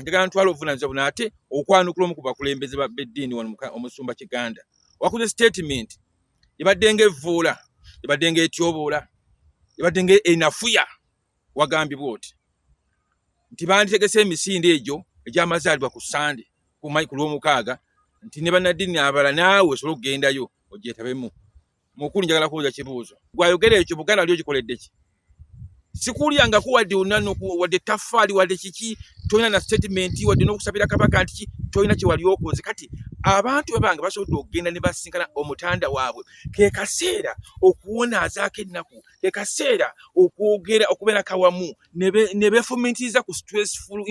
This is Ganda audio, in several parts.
njagala ntwala obuvunaanyizibwa buno ate okwanukula omu ku bakulembeze ba beddiini wano omusumba Kiganda wakuze statement ebadde ng'evvuula ebadde ng'etyoboola ebadde ng'enafuya wagambye bw'oti nti banditegese emisinde egyo egy'amazaalibwa ku Sande ku Lwomukaaga nti ne bannaddiini abalala naawe osobola okugendayo ogyetabemu. Mukulu njagala kubuuza kibuuzo gwayogera ekyo Buganda wali ogikoledde ki? Sikuulyangako wadde wadde taffaali wadde kiki tolina na statement wadde n'okusabira Kabaka nti ki tolina kye wali okoze. Kati abantu babange basobodde okugenda ne basinkana omutanda waabwe ke kaseera okuwonaazaako ennaku ke kaseera okwogera okubeera kawamu ne beefumitiriza ku stressful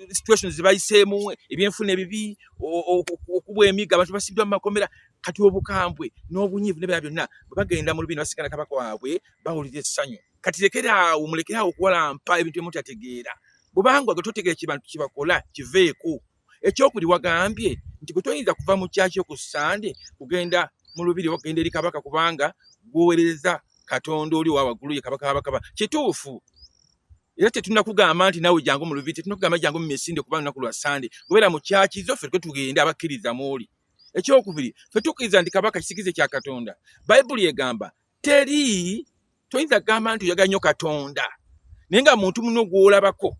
situations zibayiseemu ebyenfuna ebibi okubwa emiga abantu basibiddwa mu makomera. Kati obukambwe n'obunyiivu n'ebirala byonna bwe bagenda mu lubiri basinkana Kabaka waabwe bawulira essanyu. Kati lekeraawo mulekerawo okuwalampa ebintu byemutategeera. Bw'obanga gwe totegeera kibantu kibakola kiveeko. Ekyokuli wagambye nti gwe toyinza kuva mu kyakyo ku Sande kugenda mu lubiri okugenda eri Kabaka kubanga gwowereza Katonda oli wa waggulu ye Kabaka w'Abakaba. Kituufu. Era tetunnakugamba nti naawe jangu mu lubiri, tetunnakugamba jangu mu misinde kubanga lunaku lwa Sande. Gobeera mu kyakizo ffe tugende abakkiriza mw'oli. Ekyokubiri ffe tukkiriza nti Kabaka kisigize kya Katonda. Bayibuli egamba teri toyinza kugamba nti oyagala nnyo Katonda naye nga muntu muno gw'olabako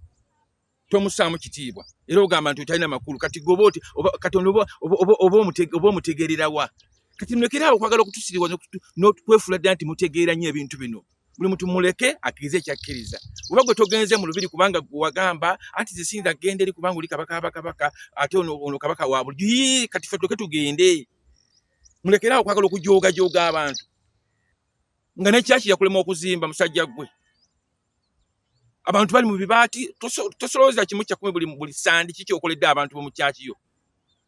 tomusaamu kitiibwa era ogamba nti otalina makulu. Kati goba oti Katonda oba omutegeerera wa? Kati mulekerawo okwagala okutusiriwa n'okwefuula ddala nti mutegeera nnyo ebintu bino. Buli muntu muleke akkirize ekyakkiriza. Oba gwe togenze mu lubiri kubanga gwe wagamba anti nze siyinza kugenda eri kubanga oli Kabaka w'Abakabaka ate ono Kabaka wa buli. Kati ffe tuleke tugende. Mulekerawo okwagala okujoogajooga abantu nga nekyaki yakulema okuzimba musajja gwe. Abantu bali mu bibaati tosolooza kimu kyakumi buli Sande kiki okoledde abantu b'omu kyakiyo.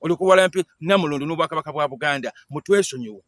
Olikuwalampe Namulondo n'Obwakabaka bwa Buganda mutwesonyiwe.